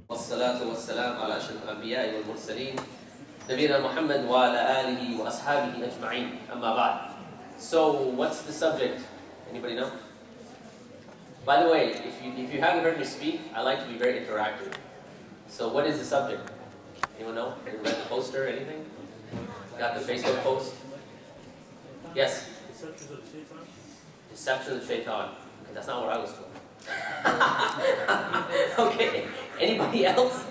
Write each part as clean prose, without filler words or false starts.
والصلاة والسلام على أشرف الأنبياء والمرسلين نبينا محمد وعلى آله وأصحابه أجمعين أما بعد. So what's the subject? Anybody know? By the way, if you haven't heard me speak, I like to be very interactive. So what is the subject? Anyone know? Anyone read the poster or anything? Got the Facebook post? Yes? Deceptions of the Shaytan? Deception of the Shaytan. Okay, that's not what I was told. Okay, anybody else?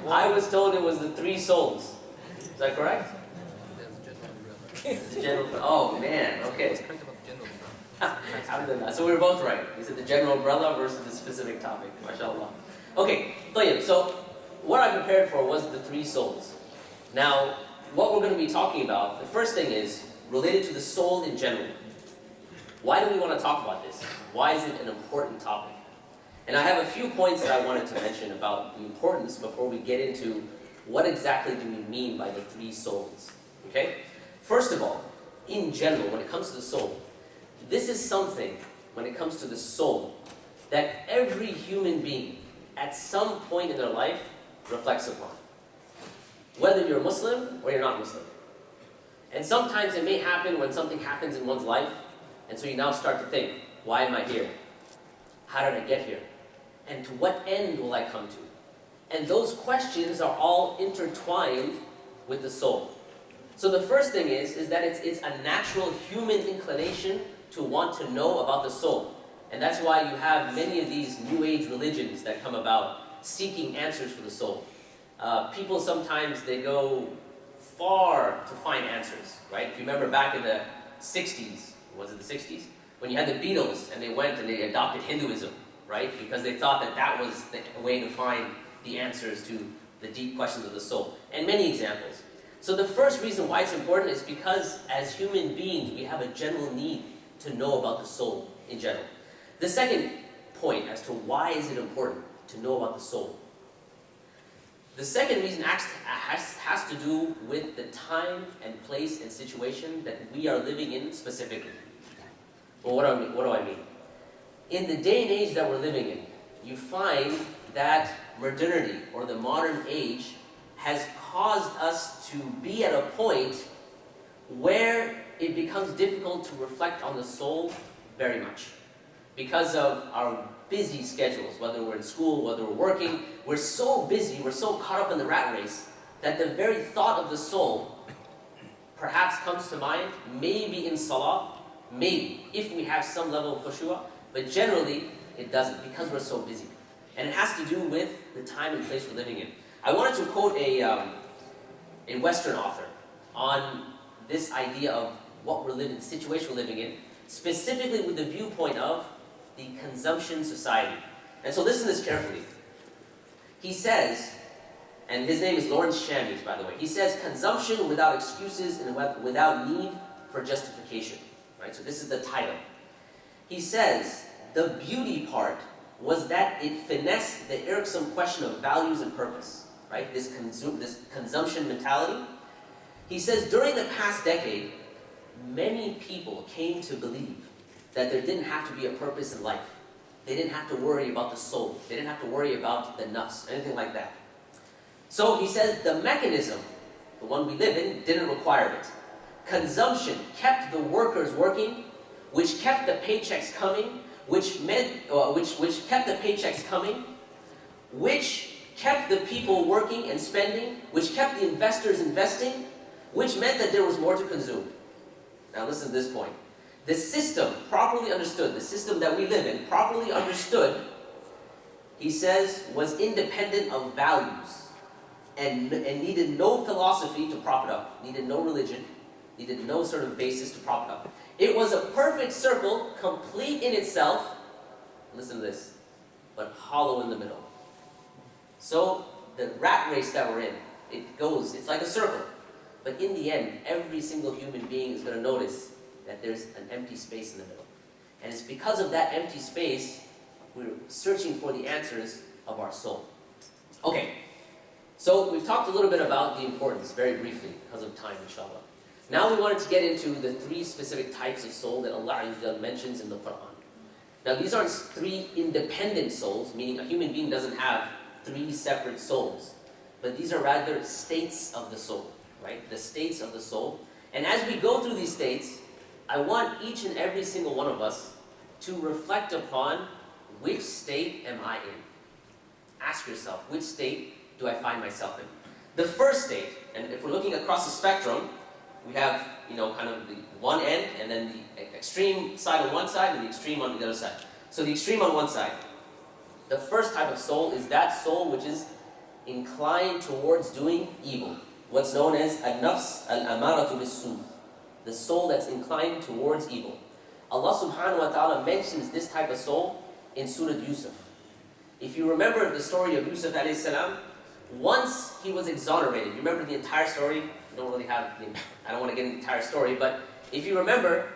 I was told it was the three souls. Is that correct? The general. Oh man, okay. So we were both right. We said the general umbrella versus the specific topic. MashaAllah. Okay, so what I prepared for was the three souls. Now, what we're going to be talking about, the first thing is related to the soul in general. Why do we want to talk about this? Why is it an important topic? And I have a few points that I wanted to mention about the importance before we get into what exactly do we mean by the three souls. Okay? First of all, in general, when it comes to the soul, this is something, when it comes to the soul, that every human being at some point in their life reflects upon. Whether you're Muslim or you're not Muslim. And sometimes it may happen when something happens in one's life, and so you now start to think, why am I here? How did I get here? And to what end will I come to? And those questions are all intertwined with the soul. So the first thing is that it's a natural human inclination to want to know about the soul. And that's why you have many of these New Age religions that come about seeking answers for the soul. People sometimes, they go far to find answers, right? If you remember back in the 60s, was it the 60s? When you had the Beatles and they went and they adopted Hinduism, right? Because they thought that that was the way to find the answers to the deep questions of the soul. And many examples. So the first reason why it's important is because as human beings, we have a general need to know about the soul in general. The second point as to why is it important to know about the soul. The second reason has to do with the time and place and situation that we are living in specifically. Well, what do I mean? In the day and age that we're living in, you find that modernity, or the modern age, has caused us to be at a point where it becomes difficult to reflect on the soul very much. Because of our busy schedules, whether we're in school, whether we're working, we're so busy, we're so caught up in the rat race, that the very thought of the soul perhaps comes to mind, maybe in salah, maybe, if we have some level of khushu'ah, but generally, it doesn't, because we're so busy. And it has to do with the time and place we're living in. I wanted to quote a Western author on this idea of what we're living, the situation we're living in, specifically with the viewpoint of the consumption society. And so listen to this carefully. He says, and his name is Lawrence Shamies, by the way, he says, consumption without excuses and without need for justification. Right? So this is the title. He says, the beauty part was that it finessed the irksome question of values and purpose. Right? This consumption mentality. He says, during the past decade, many people came to believe that there didn't have to be a purpose in life. They didn't have to worry about the soul. They didn't have to worry about the nafs, anything like that. So he says the mechanism, the one we live in, didn't require it. Consumption kept the workers working, which kept the paychecks coming, which kept the paychecks coming, which kept the people working and spending, which kept the investors investing, which meant that there was more to consume. Now listen to this point. The system, properly understood, the system that we live in, properly understood, he says, was independent of values and needed no philosophy to prop it up, needed no religion, needed no sort of basis to prop it up. It was a perfect circle, complete in itself, listen to this, but hollow in the middle. So the rat race that we're in, it's like a circle. But in the end, every single human being is going to notice that there's an empty space in the middle. And it's because of that empty space, we're searching for the answers of our soul. Okay, so we've talked a little bit about the importance, very briefly, because of time, inshallah. Now we wanted to get into the 3 specific types of soul that Allah Azza wa Jalla mentions in the Quran. Now these aren't 3 independent souls, meaning a human being doesn't have 3 separate souls. But these are rather states of the soul, right? The states of the soul. And as we go through these states, I want each and every single one of us to reflect upon which state am I in. Ask yourself, which state do I find myself in? The first state, and if we're looking across the spectrum, we have, kind of the one end, and then the extreme side on one side, and the extreme on the other side. So the extreme on one side. The first type of soul is that soul which is inclined towards doing evil. What's known as an-nafs al-amaratu bis-su. The soul that's inclined towards evil. Allah subhanahu wa ta'ala mentions this type of soul in Surah Yusuf. If you remember the story of Yusuf alayhi salam, once he was exonerated, you remember the entire story? I don't want to get into the entire story, but if you remember,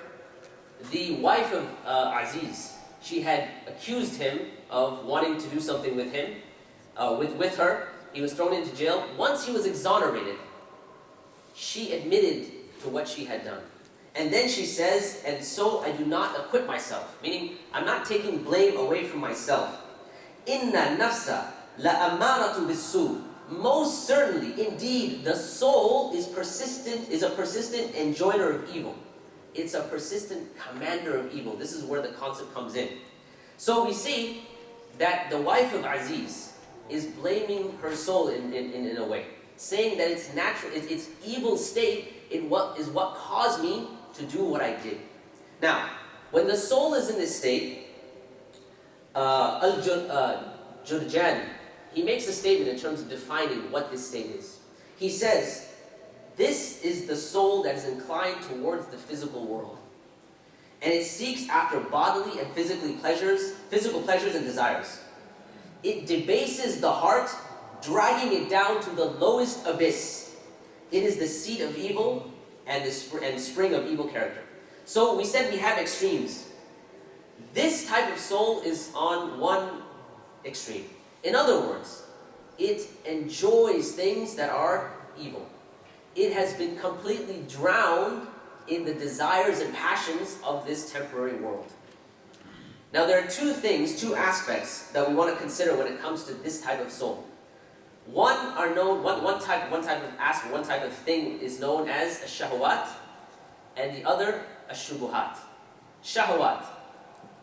the wife of Aziz, she had accused him of wanting to do something with him, with her. He was thrown into jail. Once he was exonerated, she admitted to what she had done. And then she says, and so I do not acquit myself, meaning I'm not taking blame away from myself. Inna nafsa la amaratu bis-su. Most certainly, indeed, the soul is a persistent enjoiner of evil. It's a persistent commander of evil. This is where the concept comes in. So we see that the wife of Aziz is blaming her soul in a way, saying that it's natural, its evil state is what caused me to do what I did. Now, when the soul is in this state, Al-Jurjani, he makes a statement in terms of defining what this state is. He says, this is the soul that is inclined towards the physical world. And it seeks after bodily and physical pleasures and desires. It debases the heart, dragging it down to the lowest abyss. It is the seat of evil and spring of evil character. So we said we have extremes. This type of soul is on one extreme. In other words, it enjoys things that are evil. It has been completely drowned in the desires and passions of this temporary world. Now there are 2 aspects that we want to consider when it comes to this type of soul. One type of thing is known as ash-shahawat, and the other ash-shubuhat. Shahawat,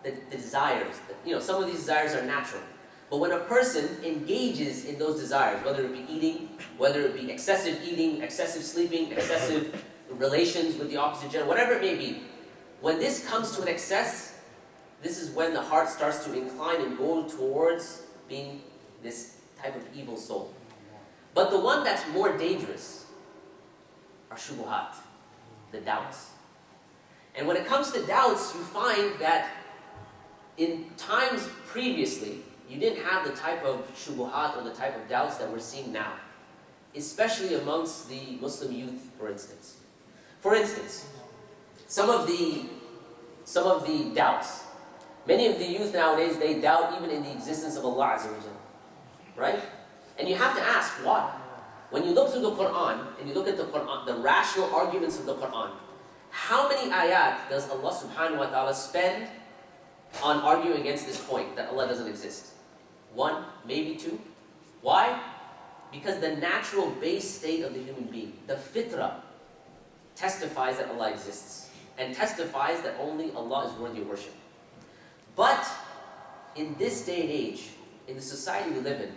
the desires. Some of these desires are natural. But when a person engages in those desires, whether it be eating, whether it be excessive eating, excessive sleeping, excessive relations with the opposite gender, whatever it may be, when this comes to an excess, this is when the heart starts to incline and go towards being this type of evil soul. But the one that's more dangerous are shubuhat, the doubts. And when it comes to doubts, you find that in times previously, you didn't have the type of shubuhat or the type of doubts that we're seeing now, especially amongst the Muslim youth, for instance. For instance, some of the doubts. Many of the youth nowadays, they doubt even in the existence of Allah Azza wa Jalla. Right? And you have to ask, why? When you look through the Quran, and you look at the Quran, the rational arguments of the Quran, how many ayat does Allah subhanahu wa ta'ala spend on arguing against this point, that Allah doesn't exist? 1, maybe 2. Why? Because the natural base state of the human being, the fitrah, testifies that Allah exists, and testifies that only Allah is worthy of worship. But in this day and age, in the society we live in,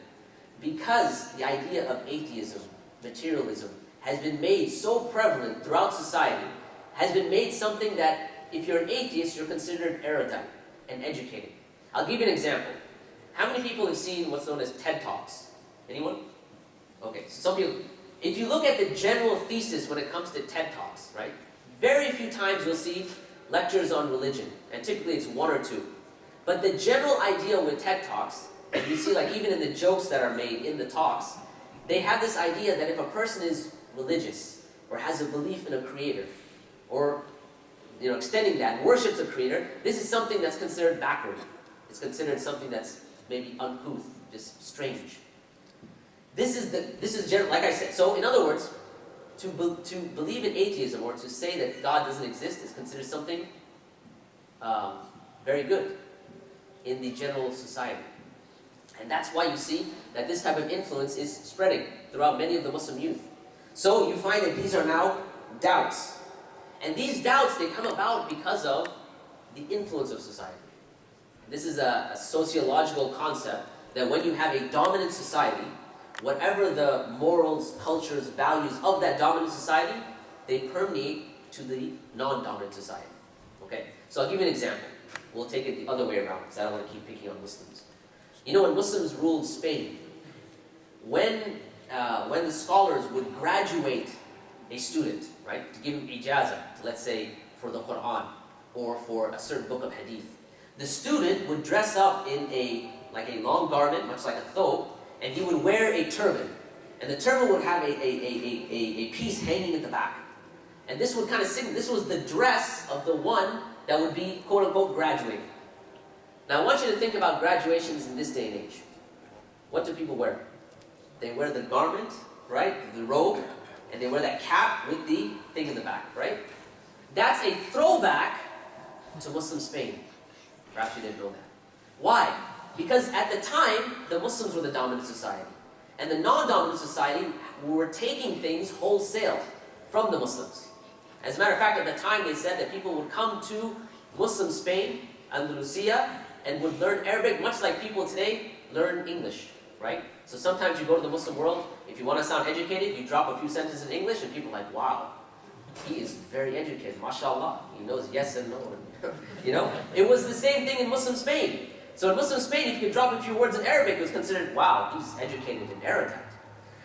because the idea of atheism, materialism, has been made so prevalent throughout society, has been made something that if you're an atheist, you're considered erudite and educated. I'll give you an example. How many people have seen what's known as TED Talks? Anyone? Okay, so some people. If you look at the general thesis when it comes to TED Talks, right? Very few times you'll see lectures on religion, and typically it's 1 or 2. But the general idea with TED Talks, and you see like even in the jokes that are made in the talks, they have this idea that if a person is religious, or has a belief in a creator, or extending that, worships a creator, this is something that's considered backward. It's considered something that's maybe uncouth, just strange. This is general, like I said. So in other words, to believe in atheism or to say that God doesn't exist is considered something very good in the general society. And that's why you see that this type of influence is spreading throughout many of the Muslim youth. So you find that these are now doubts. And these doubts, they come about because of the influence of society. This is a sociological concept that when you have a dominant society, whatever the morals, cultures, values of that dominant society, they permeate to the non-dominant society. Okay? So I'll give you an example. We'll take it the other way around because I don't want to keep picking on Muslims. You know, when Muslims ruled Spain, when the scholars would graduate a student, right, to give him ijazah, let's say for the Quran or for a certain book of hadith, the student would dress up in a long garment, much like a thobe, and he would wear a turban. And the turban would have a piece hanging at the back. And this would kind of signal, this was the dress of the one that would be, quote unquote, graduating. Now I want you to think about graduations in this day and age. What do people wear? They wear the garment, right, the robe, and they wear that cap with the thing in the back, right? That's a throwback to Muslim Spain. Perhaps you didn't know that. Why? Because at the time, the Muslims were the dominant society. And the non-dominant society were taking things wholesale from the Muslims. As a matter of fact, at the time they said that people would come to Muslim Spain, Andalusia, and would learn Arabic much like people today learn English, right? So sometimes you go to the Muslim world, if you want to sound educated, you drop a few sentences in English and people are like, wow, he is very educated, mashallah. He knows yes and no. You know, it was the same thing in Muslim Spain. So in Muslim Spain, if you could drop a few words in Arabic, it was considered, wow, he's educated and erudite.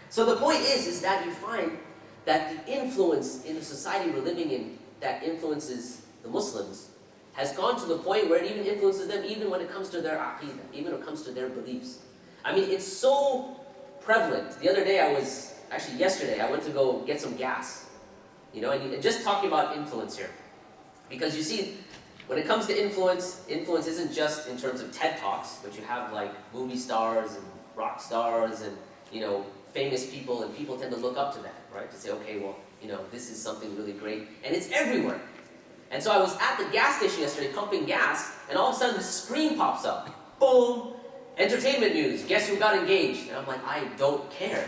So the point is that you find that the influence in the society we're living in that influences the Muslims has gone to the point where it even influences them even when it comes to their aqidah, even when it comes to their beliefs. I mean, it's so prevalent. The other day yesterday, I went to go get some gas. You know, and just talking about influence here. Because you see, when it comes to influence isn't just in terms of TED Talks, but you have like movie stars and rock stars and, you know, famous people, and people tend to look up to that, right? To say, okay, well, you know, this is something really great. And it's everywhere. And so I was at the gas station yesterday pumping gas, and all of a sudden the screen pops up. Boom! Entertainment news. Guess who got engaged? And I'm like, I don't care,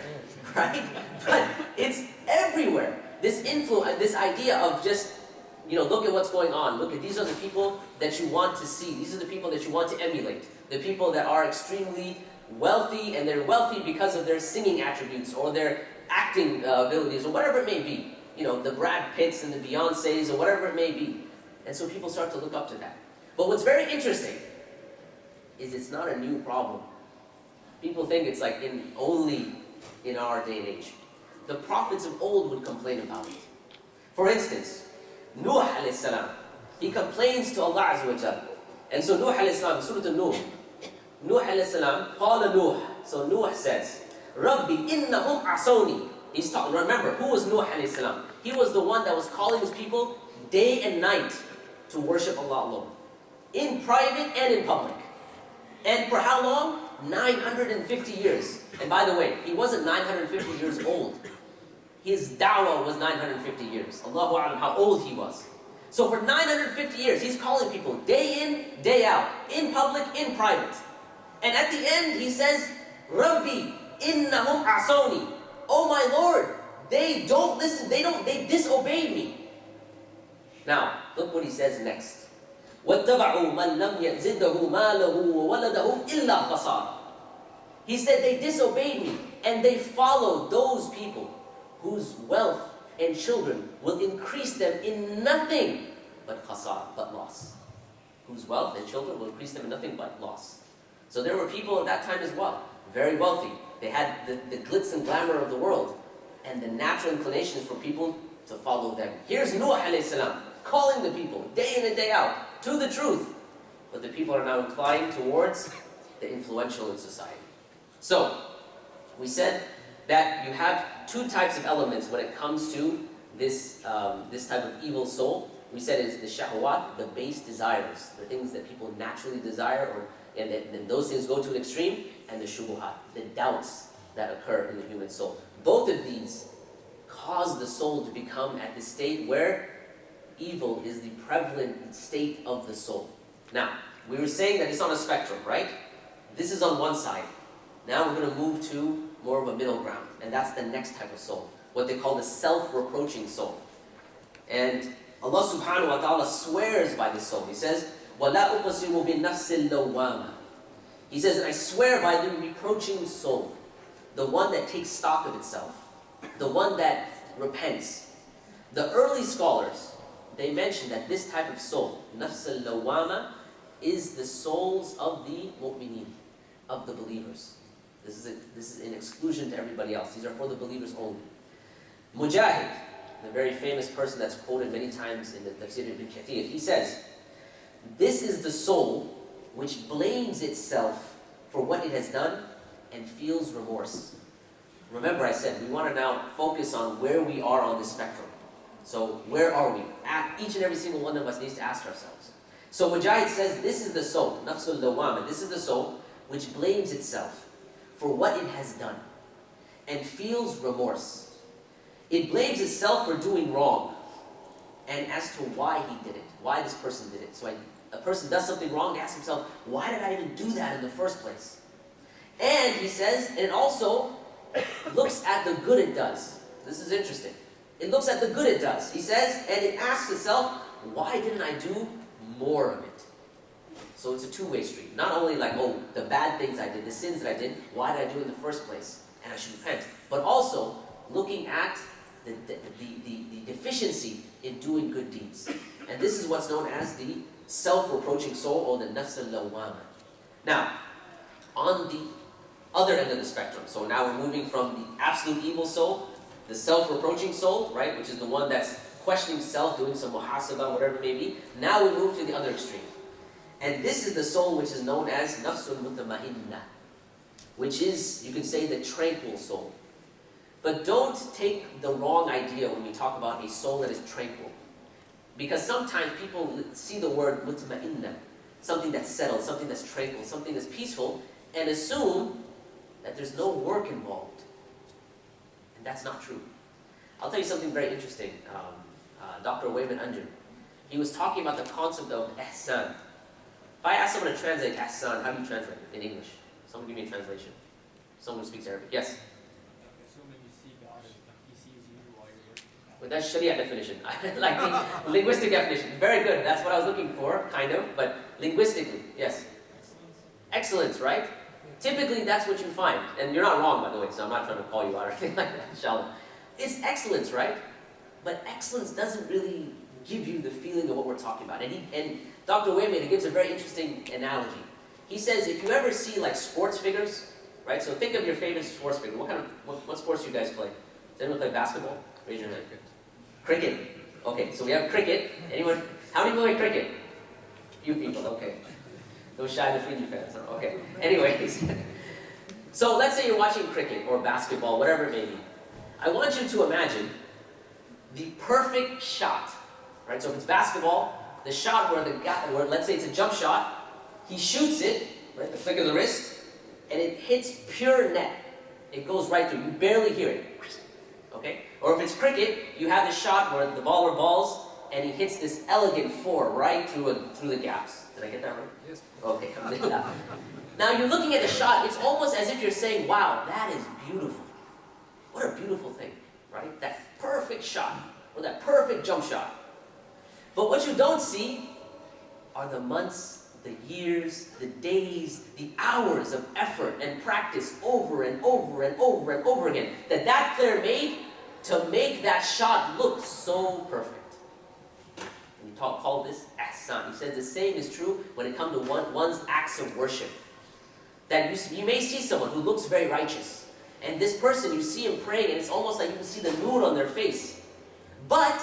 right? But it's everywhere. This influence, this idea of just, you know, look at what's going on. Look at, these are the people that you want to see. These are the people that you want to emulate. The people that are extremely wealthy, and they're wealthy because of their singing attributes or their acting abilities or whatever it may be. You know, the Brad Pitts and the Beyoncés or whatever it may be. And so people start to look up to that. But what's very interesting is it's not a new problem. People think it's like only in our day and age. The prophets of old would complain about it. For instance, Nuh alayhi salam, he complains to Allah Azza wa Jal. And so Nuh alayhi salam, Surah Nuh, Nuh alayhi salam, Qala Nuh. So Nuh says, Rabbi innahum asawni. He's talking, remember, who was Nuh alayhi salam? He was the one that was calling his people day and night to worship Allah alone. In private and in public. And for how long? 950 years. And by the way, he wasn't 950 years old. His da'wah was 950 years. Allahu a'lam how old he was. So for 950 years, he's calling people day in, day out, in public, in private. And at the end, he says, Rabbi, innahum asawni. Oh my Lord, they don't listen, they disobeyed me. Now, look what he says next. وَاتَّبَعُوا مَنْ لَمْ يَزِدَهُ مَالَهُ وَوَلَدَهُ إِلَّا خَسَارًا. He said they disobeyed me, and they followed those people whose wealth and children will increase them in nothing but khasar, but loss. Whose wealth and children will increase them in nothing but loss. So there were people at that time as well, very wealthy. They had the glitz and glamour of the world, and the natural inclination is for people to follow them. Here's Nuh alayhi salam, calling the people day in and day out to the truth. But the people are now inclined towards the influential in society. So, we said that you have two types of elements when it comes to this type of evil soul. We said it's the shahwat, the base desires, the things that people naturally desire, and then those things go to an extreme, and the shubuhat, the doubts that occur in the human soul. Both of these cause the soul to become at the state where evil is the prevalent state of the soul. Now, we were saying that it's on a spectrum, right? This is on one side. Now we're going to move to more of a middle ground, and that's the next type of soul, what they call the self-reproaching soul. And Allah subhanahu wa ta'ala swears by this soul. He says, وَلَا أُقْسِمُ بِالنَّفْسِ اللَّوَّامَةِ. He says, and I swear by the reproaching soul, the one that takes stock of itself, the one that repents. The early scholars, they mentioned that this type of soul, nafs al-lawwama, is the souls of the mu'mineen, of the believers. This is in exclusion to everybody else. These are for the believers only. Mujahid, the very famous person that's quoted many times in the Tafsir ibn Kathir, he says, this is the soul which blames itself for what it has done and feels remorse. Remember I said, we want to now focus on where we are on this spectrum. So where are we? Each and every single one of us needs to ask ourselves. So Mujahid says, this is the soul, nafsul lawwama, this is the soul which blames itself for what it has done and feels remorse. It blames itself for doing wrong and as to why he did it, why this person did it. So a person does something wrong, asks himself, why did I even do that in the first place? And he says, and it also looks at the good it does. This is interesting. It looks at the good it does. He says, and it asks itself, why didn't I do more of it? So it's a two-way street. Not only like, oh, the bad things I did, the sins that I did, why did I do it in the first place? And I should repent. But also looking at the deficiency in doing good deeds. And this is what's known as the self-reproaching soul, or the nafs al-lawwama. Now, on the other end of the spectrum, so now we're moving from the absolute evil soul, the self-reproaching soul, right, which is the one that's questioning self, doing some muhasabah, whatever it may be. Now we move to the other extreme. And this is the soul which is known as nafsul mutma'inna, which is, you can say, the tranquil soul. But don't take the wrong idea when we talk about a soul that is tranquil. Because sometimes people see the word mutma'inna, something that's settled, something that's tranquil, something that's peaceful, and assume that there's no work involved. And that's not true. I'll tell you something very interesting. Dr. Wayman Anjum, he was talking about the concept of ihsan. If I ask someone to translate ihsan, how do you translate it in English? Someone give me a translation. Someone who speaks Arabic. Yes? Assuming you see God as He sees you while you're working. Well, that's Sharia definition. I like the linguistic definition. Very good. That's what I was looking for, kind of. But linguistically, yes. Excellence, right? Typically, that's what you find. And you're not wrong, by the way, so I'm not trying to call you out or anything like that, inshallah. It's excellence, right? But excellence doesn't really give you the feeling of what we're talking about. And Dr. Wayman gives a very interesting analogy. He says, if you ever see like sports figures, right? So think of your favorite sports figure. What sports do you guys play? Does anyone play basketball? Raise your hand. Cricket. Okay, so we have cricket. Anyone? How many play cricket? Few people, okay. Those shy Fiji fans, huh? Okay. Anyways, so let's say you're watching cricket or basketball, whatever it may be. I want you to imagine the perfect shot, right? So if it's basketball, the shot where let's say it's a jump shot, he shoots it, right? The flick of the wrist, and it hits pure net. It goes right through. You barely hear it. Okay? Or if it's cricket, you have the shot where the ball revolves, and he hits this elegant four right through the gaps. Did I get that right? Yes. Okay, now you're looking at the shot, it's almost as if you're saying, wow, that is beautiful. What a beautiful thing, right? That perfect shot, or that perfect jump shot. But what you don't see are the months, the years, the days, the hours of effort and practice over and over and over and over again that player made to make that shot look so perfect. We call this ihsan. He says the same is true when it comes to one's acts of worship. That you may see someone who looks very righteous, and this person, you see him praying, and it's almost like you can see the nur on their face. But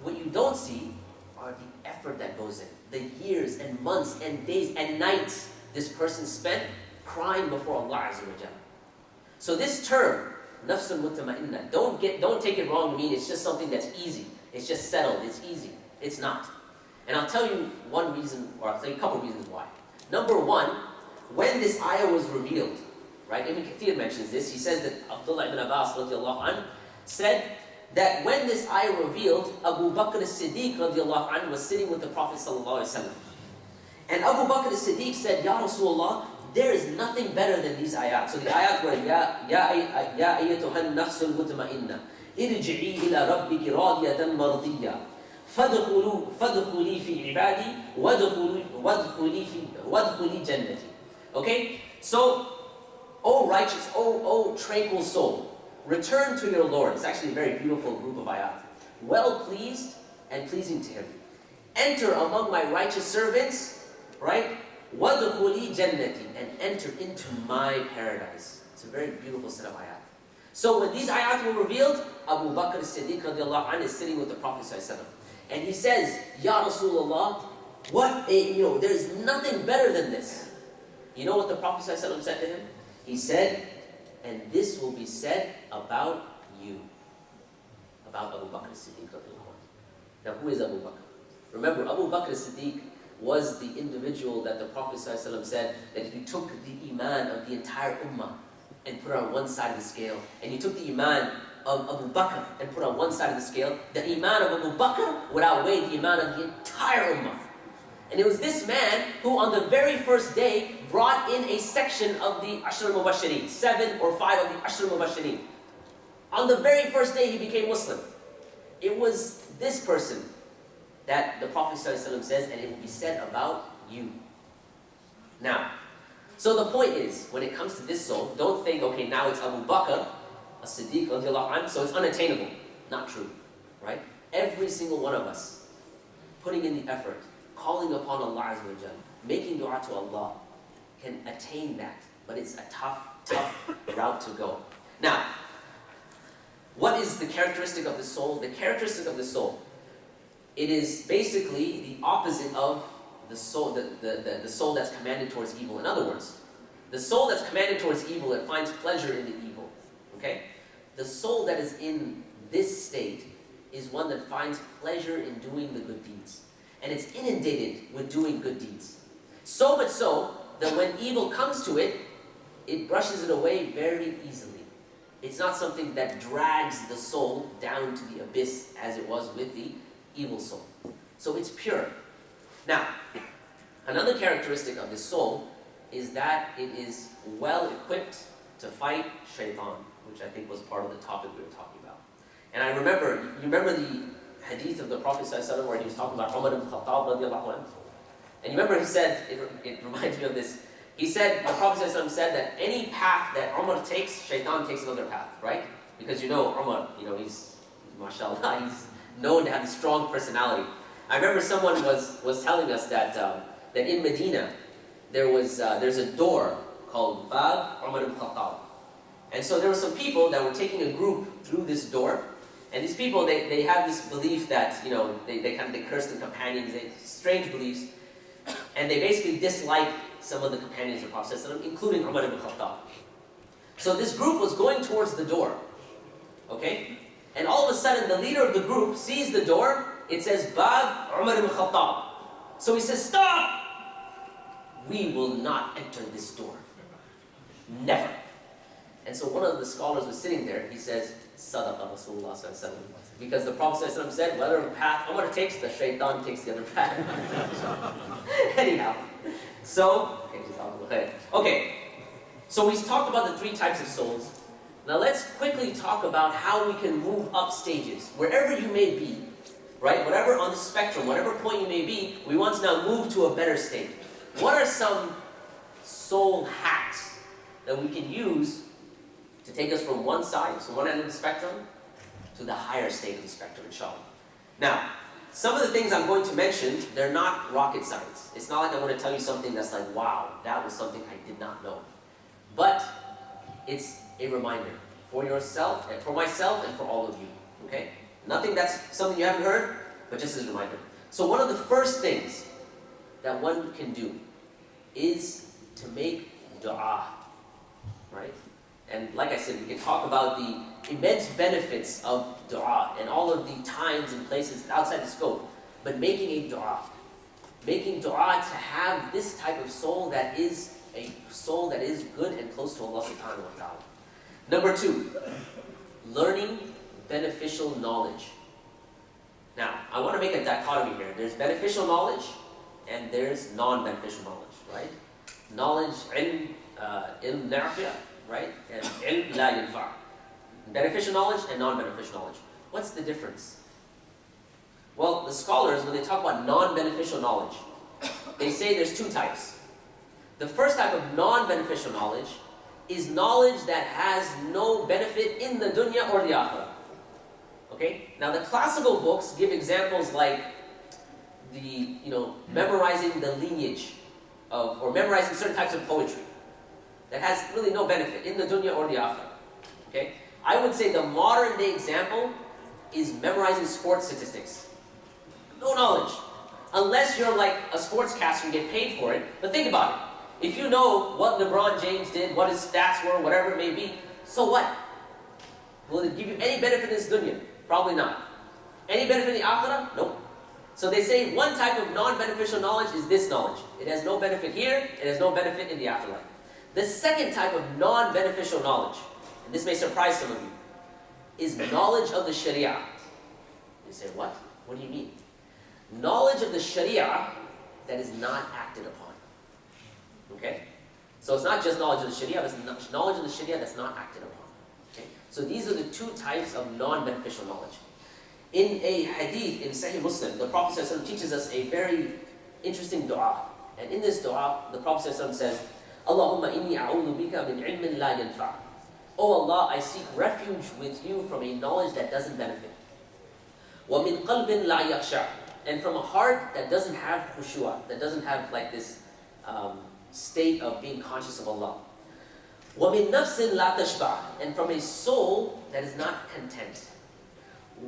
what you don't see are the effort that goes in, the years and months and days and nights this person spent crying before Allah Azza wa Jalla. So this term, nafsul mutma'inna, don't take it wrong to mean it's just something that's easy. It's just settled, it's easy. It's not. And I'll tell you one reason, or I'll tell you a couple reasons why. Number one, when this ayah was revealed, right, Ibn Kathir mentions this, he says that Abdullah ibn Abbas radiallahu anhu said that when this ayah revealed, Abu Bakr as-Siddiq radiallahu anhu was sitting with the Prophet sallallahu alaihi wasallam. And Abu Bakr as-Siddiq said, Ya Rasulullah, there is nothing better than these ayat. So the ayat were, Ya ayyatuhan nafsul mutma'inna, irji'i ila rabbiki radiyatan mardiyya, fadkhuli fi ibadi, wadkhuli jannati. Okay? So, O righteous, O tranquil soul, return to your Lord. It's actually a very beautiful group of ayat. Well pleased and pleasing to Him. Enter among my righteous servants, right? وَدْخُلِي جَنَّتِي, and enter into my paradise. It's a very beautiful set of ayat. So when these ayat were revealed, Abu Bakr as-Siddiq radiallahu anhu is sitting with the Prophet ﷺ. And he says, Ya Rasulullah, there is nothing better than this. You know what the Prophet ﷺ said to him? He said, and this will be said about you. About Abu Bakr as-Siddiq radiallahu anhu. Now who is Abu Bakr? Remember, Abu Bakr as-Siddiq was the individual that the Prophet ﷺ said that he took the iman of the entire ummah and put it on one side of the scale. And he took the iman of Abu Bakr and put it on one side of the scale. The iman of Abu Bakr would outweigh the iman of the entire ummah. And it was this man who on the very first day brought in a section of the Ashr al-Mubashirin, 7 or 5 of the Ashr al-Mubashirin. On the very first day he became Muslim. It was this person that the Prophet ﷺ says, and it will be said about you. Now, so the point is, when it comes to this soul, don't think, okay, now it's Abu Bakr, as-Siddiq radiallahu anhu, so it's unattainable. Not true, right? Every single one of us, putting in the effort, calling upon Allah Azza wa Jal, making dua to Allah, can attain that. But it's a tough route to go. Now, what is the characteristic of the soul? The characteristic of the soul, it is basically the opposite of the soul, the soul that's commanded towards evil. In other words, the soul that's commanded towards evil, it finds pleasure in the evil. Okay? The soul that is in this state is one that finds pleasure in doing the good deeds. And it's inundated with doing good deeds. So much so that when evil comes to it, it brushes it away very easily. It's not something that drags the soul down to the abyss as it was with the evil soul. So it's pure. Now, another characteristic of this soul is that it is well equipped to fight Shaytan, which I think was part of the topic we were talking about. And I remember, you remember the hadith of the Prophet ﷺ where he was talking about Umar ibn Khattab radiallahu anhu? And you remember he said, it reminds me of this, he said, the Prophet ﷺ said that any path that Umar takes, Shaytan takes another path, right? Because Umar, he's, mashallah, he's known to have a strong personality. I remember someone was telling us that in Medina, there's a door called Bab Umar ibn Khattab. And so there were some people that were taking a group through this door, and these people, they have this belief that, they curse the companions, strange beliefs, and they basically dislike some of the companions of the Prophet ﷺ, including Umar ibn Khattab. So this group was going towards the door, okay? And all of a sudden, the leader of the group sees the door, it says, Bab Umar ibn Khattab. So he says, stop! We will not enter this door. Never. And so one of the scholars was sitting there, he says, Sadaqa Rasulullah sallallahu alaihi wasallam. Because the Prophet sallallahu alaihi wasallam said, whatever path Umar takes, the Shaytan takes the other path. Anyhow, so, okay, so we talked about the 3 types of souls. Now let's quickly talk about how we can move up stages. Wherever you may be, right? Whatever on the spectrum, whatever point you may be, we want to now move to a better state. What are some soul hacks that we can use to take us from one side, so one end of the spectrum, to the higher state of the spectrum, inshallah? Now, some of the things I'm going to mention, they're not rocket science. It's not like I'm going to tell you something that's like, wow, that was something I did not know. But it's a reminder for yourself, and for myself, and for all of you, okay? Nothing that's something you haven't heard, but just as a reminder. So one of the first things that one can do is to make dua, right? And like I said, we can talk about the immense benefits of dua and all of the times and places outside the scope. But making a dua, making dua to have this type of soul that is a soul that is good and close to Allah subhanahu wa ta'ala. Number 2, learning beneficial knowledge. Now, I want to make a dichotomy here. There's beneficial knowledge and there's non-beneficial knowledge, right? Knowledge, ilm nafi'a, right? And ilm la yanfa'. Beneficial knowledge and non-beneficial knowledge. What's the difference? Well, the scholars, when they talk about non-beneficial knowledge, they say there's two types. The first type of non-beneficial knowledge is knowledge that has no benefit in the dunya or the akhirah. Okay? Now the classical books give examples like memorizing the lineage of, or memorizing certain types of poetry that has really no benefit in the dunya or the akhirah. Okay? I would say the modern day example is memorizing sports statistics. No knowledge. Unless you're like a sportscaster and get paid for it. But think about it. If you know what LeBron James did, what his stats were, whatever it may be, so what? Will it give you any benefit in this dunya? Probably not. Any benefit in the akhirah? Nope. So they say one type of non-beneficial knowledge is this knowledge. It has no benefit here, it has no benefit in the afterlife. The second type of non-beneficial knowledge, and this may surprise some of you, is knowledge of the sharia. You say, what? What do you mean? Knowledge of the sharia that is not acted upon. Okay? So it's not just knowledge of the sharia, it's knowledge of the sharia that's not acted upon. Okay? So these are the two types of non-beneficial knowledge. In a hadith in Sahih Muslim, the Prophet ﷺ teaches us a very interesting dua. And in this dua, the Prophet ﷺ says, Allahumma inni a'udhu bika min ilmin la yanfa'. Oh Allah, I seek refuge with you from a knowledge that doesn't benefit. Wa min qalbin la yakhsha'. And from a heart that doesn't have khushu'ah, that doesn't have like this state of being conscious of Allah. وَمِن نَفْسٍ لَا تَشْبَعْ. And from a soul that is not content.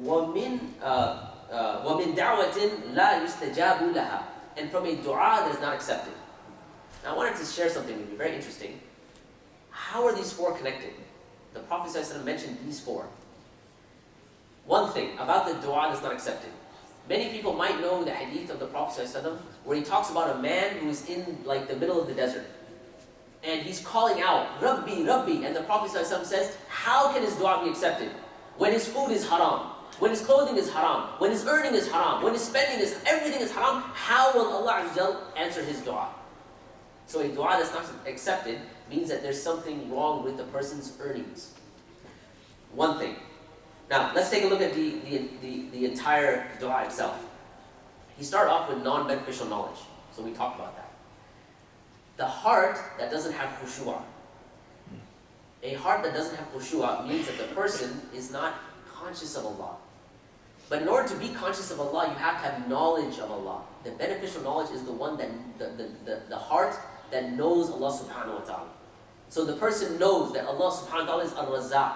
وَمِن دَعْوَةٍ لَا يُسْتَجَابُ لَهَا. And from a dua that is not accepted. Now I wanted to share something with you, very interesting. How are these four connected? The Prophet ﷺ mentioned these four. One thing about the dua that's not accepted. Many people might know the hadith of the Prophet ﷺ where he talks about a man who is in like the middle of the desert. And he's calling out, Rabbi, Rabbi. And the Prophet ﷺ says, how can his dua be accepted? When his food is haram, when his clothing is haram, when his earning is haram, when his spending is, everything is haram, how will Allah Azza wa Jal answer his dua? So a dua that's not accepted means that there's something wrong with the person's earnings. One thing. Now, let's take a look at the entire dua itself. He started off with non-beneficial knowledge. So we talked about that. The heart that doesn't have khushu'ah. A heart that doesn't have khushu'ah means that the person is not conscious of Allah. But in order to be conscious of Allah, you have to have knowledge of Allah. The beneficial knowledge is the one that, the heart that knows Allah subhanahu wa ta'ala. So the person knows that Allah subhanahu wa ta'ala is al-Razzaq.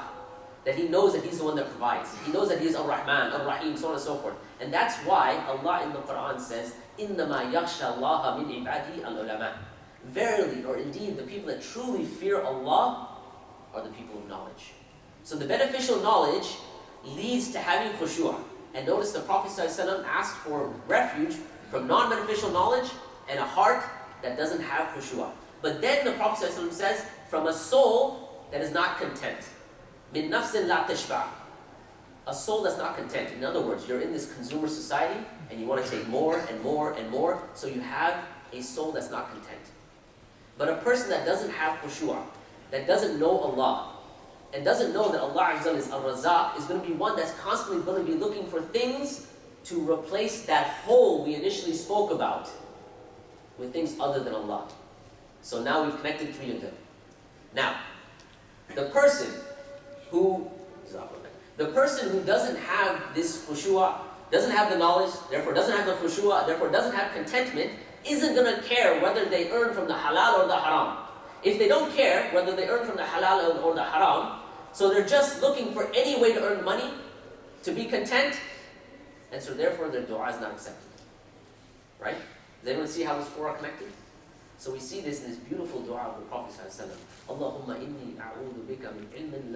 That he knows that he's the one that provides. He knows that he is Ar-Rahman, Ar-Rahim, so on and so forth. And that's why Allah in the Quran says, إِنَّمَا يَخْشَى اللَّهَ مِنْ عِبَادِهِ الْعُلَمَاءِ. Verily, or indeed, the people that truly fear Allah are the people of knowledge. So the beneficial knowledge leads to having khushu'ah. And notice the Prophet ﷺ asked for refuge from non-beneficial knowledge and a heart that doesn't have khushu'ah. But then the Prophet ﷺ says, from a soul that is not content. Min nafsin la tashba'. A soul that's not content. In other words, you're in this consumer society and you want to take more and more and more, so you have a soul that's not content. But a person that doesn't have khushu'ah, that doesn't know Allah, and doesn't know that Allah Azza wa Jalla is Ar-Razzaq, is going to be one that's constantly going to be looking for things to replace that hole we initially spoke about with things other than Allah. So now we've connected three of them. Now, the person who doesn't have this khushu'ah, doesn't have the knowledge, therefore doesn't have the khushu'ah, therefore doesn't have contentment, isn't going to care whether they earn from the halal or the haram. If they don't care whether they earn from the halal or the haram, so they're just looking for any way to earn money, to be content, and so therefore their dua is not accepted. Right? Does anyone see how those four are connected? So we see this in this beautiful dua of the Prophet ﷺ. Allahumma inni a'udhu bika min ilmin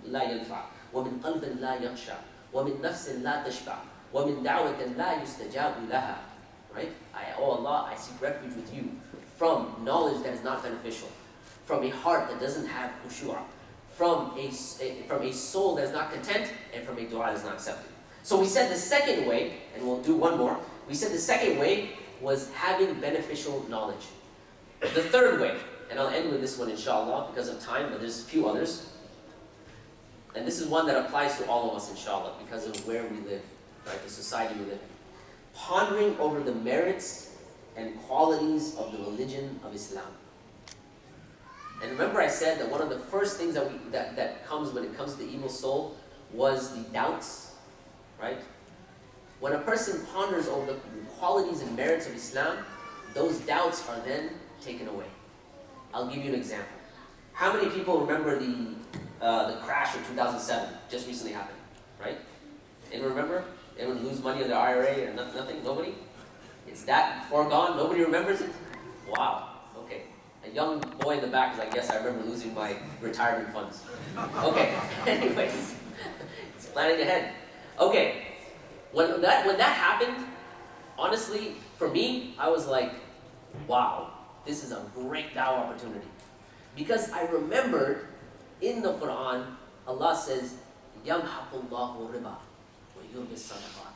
la yanfa' wa min qalbin la yakhsha wa min nafsin la tashba' wa min da'watin la yustajabu laha. Right? Oh Allah, I seek refuge with you from knowledge that is not beneficial, from a heart that doesn't have khushu'ah, from a soul that is not content and from a dua that is not accepted. So we said the second way, and we'll do one more, we said the second way was having beneficial knowledge. The third way, and I'll end with this one inshallah because of time, but there's a few others. And this is one that applies to all of us inshallah because of where we live, right? The society we live in. Pondering over the merits and qualities of the religion of Islam. And remember I said that one of the first things that comes when it comes to the evil soul was the doubts, right? When a person ponders over the qualities and merits of Islam, those doubts are then taken away. I'll give you an example. How many people remember the crash of 2007? Just recently happened, right? Anyone remember? Anyone lose money on their IRA or nothing? Nobody? It's that foregone? Nobody remembers it? Wow. Okay. A young boy in the back is like, yes, I remember losing my retirement funds. Okay. Anyways, it's planning ahead. Okay. When that happened, honestly, for me, I was like, wow, this is a great dawah opportunity. Because I remembered in the Quran, Allah says, يَمْحَقُ اللَّهُ رِبَا وَيُرْبِ الصَّدَقَاتِ.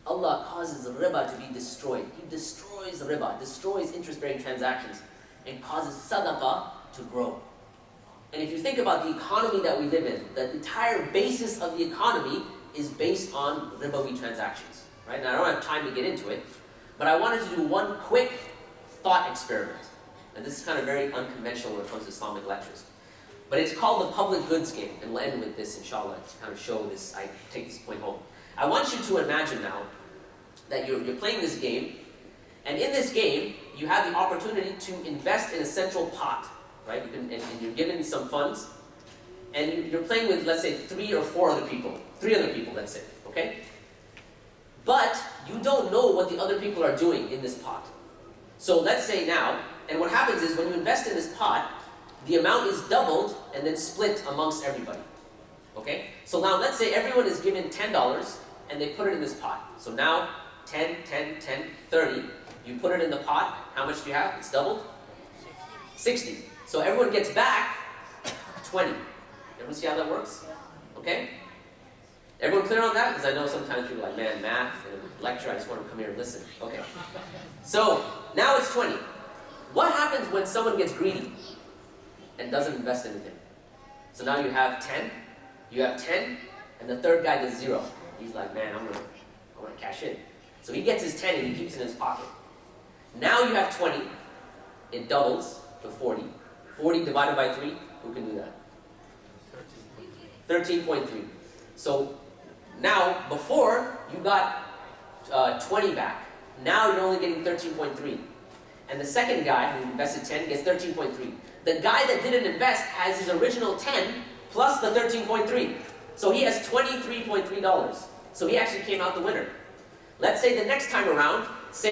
Allah causes the riba to be destroyed. He destroys the riba, destroys interest-bearing transactions, and causes sadaqah to grow. And if you think about the economy that we live in, the entire basis of the economy is based on ribawi transactions. Right? Now, I don't have time to get into it, but I wanted to do one quick thought experiment. And this is kind of very unconventional when it comes to Islamic lectures. But it's called the public goods game, and we'll end with this, inshallah, to kind of show this, I take this point home. I want you to imagine now that you're playing this game, and in this game, you have the opportunity to invest in a central pot, right? And you're given some funds, and you're playing with, let's say, 3 or 4 other people. 3 other people, let's say, okay? But you don't know what the other people are doing in this pot. So let's say now, and what happens is when you invest in this pot, the amount is doubled and then split amongst everybody. Okay? So now let's say everyone is given $10 and they put it in this pot. So now 10, 10, 10, 30. You put it in the pot. How much do you have? It's doubled? 60. So everyone gets back 20. Everyone see how that works? Okay? Everyone clear on that? Because I know sometimes people are like, man, math and lecture, I just want to come here and listen. Okay. So now it's 20. What happens when someone gets greedy and doesn't invest anything? So now you have 10, and the third guy does 0. He's like, man, I'm gonna cash in. So he gets his 10 and he keeps it in his pocket. Now you have 20, it doubles to 40. 40 divided by 3, who can do that? 13.3. So now, before, you got 20 back. Now you're only getting 13.3. And the second guy who invested 10 gets 13.3. The guy that didn't invest has his original 10 plus the 13.3. So he has $23.3. So he actually came out the winner. Let's say the next time around, say...